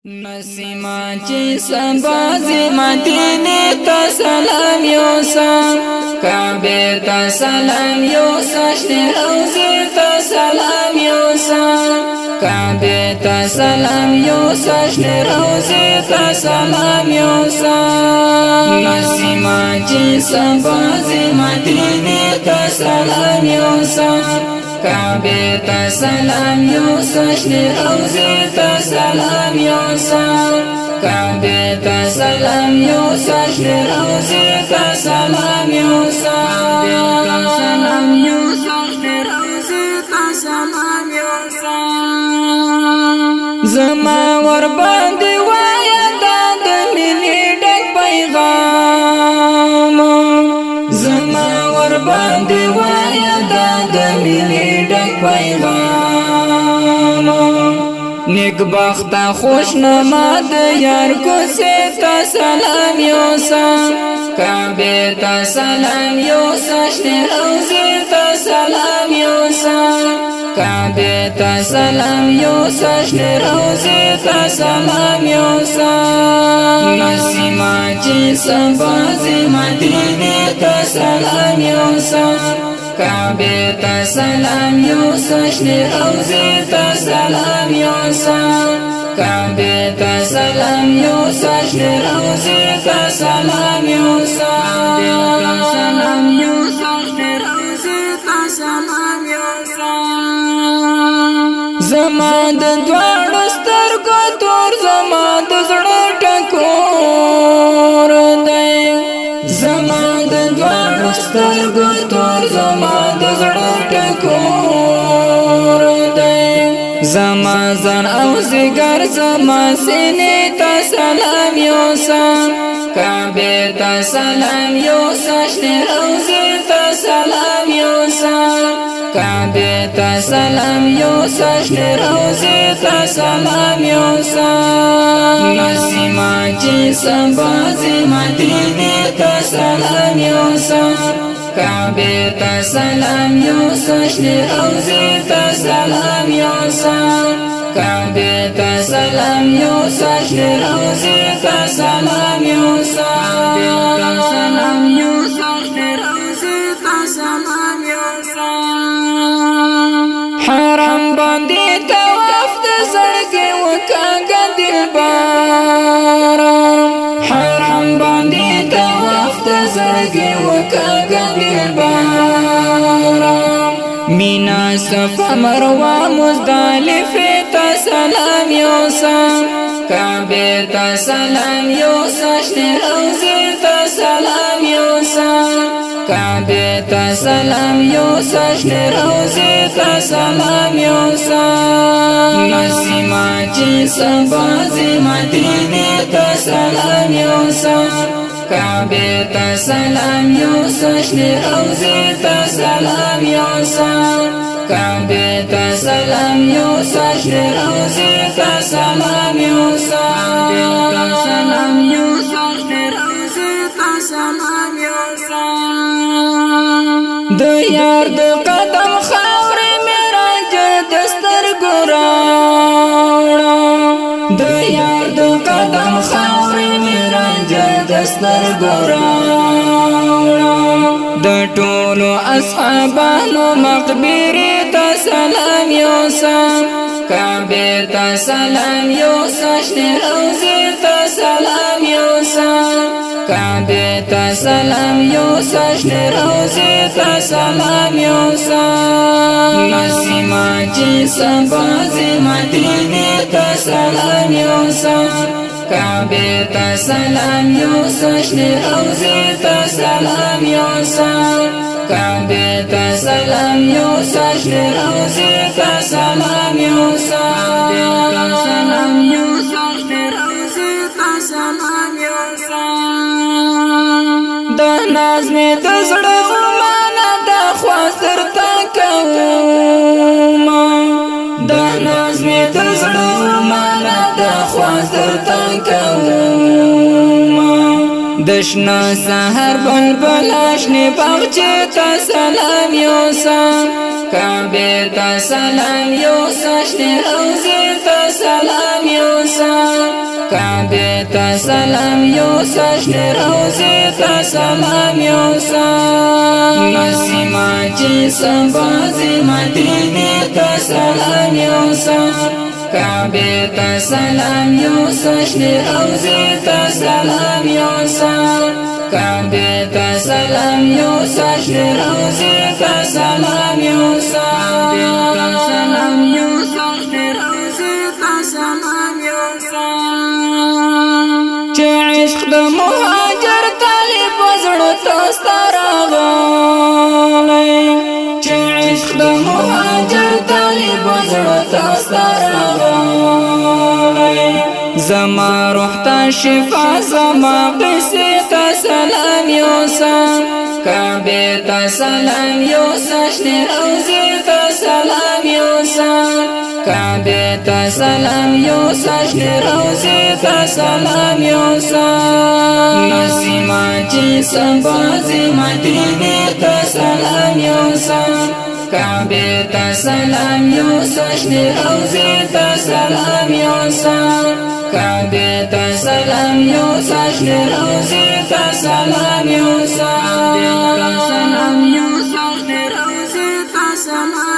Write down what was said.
نسیما چی سبازی مدینه تا سلام یوسم کعبه تا سلام یوسم شنی روزی تا سلام یوسم کعبه تا سلام یوسم شنی روزی تا سلام یوسم نسیما چی سبازی مدینه تا سلام یوسم کعبه تا سلام یوسم شنی روزی تا سلام یوسم کعبه تا سلام یوسم شنی روزی تا سلام یوسم کعبه تا سلام یوسم شنی روزی تا سلام یوسم زما ور باندې وای د مینې ډک پیغام زما ور باندې وای د مینې ډک پیغام نیک بخت خوش نماد یار کو سے تا سلام یوسم کعبه تا سلام یوسم شنی روزی تا سلام یوسم کعبه تا سلام یوسم شنی روزی تا سلام یوسم نسیما چی سبازی مدینه تا سلام یوسم کعبه تا سلام یوسم شنی روزی تا سلام یوسم کعبه تا سلام یوسم شنی روزی تا سلام یوسم کعبه تا سلام یوسم شنی روزی تا سلام یوسم زما د دواړو سترګو تور زما د زړه ټکور دی زما د دواړو سترګو تور زما د زړه ټکور دی زما ځان او زیګر زما سینې ته سلام یوسم کعبه ته سلام یوسم شنی روزی ته سلام یوسم کعبه تا سلام یوسم شنی روزی تا سلام یوسم نسیما چی سبازی مدینه تا سلام یوسم کعبه تا سلام یوسم شنی روزی تا سلام یوسم کعبه تا سلام یوسم شنی روزی تا سلام یوسم کعبه تا سلام یوسم شنی روزی تا سلام یوسم حرم باندې طواف د زړګي وکاږه دلبار حرم باندې طواف د زړګي وکاږه دلبار مینا صفا مروه مزدلفه ته سلام یوسم کعبه ته سلام یوسم شنی روزی ته سلام یوسم کعبه تا سلام یوسم شنی روزی تا سلام یوسم نسیما چی سبازی مدینه تا سلام یوسم کعبه تا سلام یوسم شنی روزی تا سلام یوسم کعبه تا سلام یوسم شنی روزی تا سلام یوسم کعبه تا سلام یوسم شنی روزی تا سلام یوسم د یار د قدم خاورې میرا دستر ګراړم د یار د قدم خاورې میرا دستر ګراړم د ټولو اصحابانو مقبره ته سلام یوسم کعبه ته سلام یوسم شنی روزی ته سلام یوسم کعبه تا سلام یوسم شنی روزی تا سلام یوسم نسیما چی سبازی مدینه تا سلام یوسم کعبه تا سلام یوسم شنی روزی تا سلام یوسم کعبه تا سلام یوسم شنی روزی تا سلام یوسم کعبه تا سلام یوسم شنی روزی تا سلام یوسم د ناز می د زړه ومانه د خواست درته کوم د ناز می د زړه ومانه د خواست درته کوم د شنه سحر بلبل شنې باغچې ته سلام یوسم کعبه ته سلام یوسم شنې روزې ته سلام یوسم کعبه تا سلام یوسا شنی روزی تا سلام یوسا نسیما چی سنبازی مدینی تا سلام یوسا کعبه تا سلام یوسا شنی روزی تا سلام یوسا کعبه تا سلام یوسا شنی روزی تا سلام یوسا کعبه تا سلام یوسا شنی روزی تا سلام یوسا چه عشق د مهاجر طالب وزړه تاستا راغلی چه عشق د مهاجر طالب وزړه تاستا راغلی زما روح ته شفا زما قصې ته سلام یوسا کعبه ته سلام یوسا شنې روزې ته سلام یوسا کعبه ته سلام یوسا شنې روزې ته سلام یوسا نسیما چې سنبازي مدینې ته سلام یوسا کعبه ته سلام یوسا شنې روزې ته سلام یوسا کعبه ته سلام یوسا شنې روزې ته سلام یوسا کعبه ته سلام یوسا شنې روزې ته سلام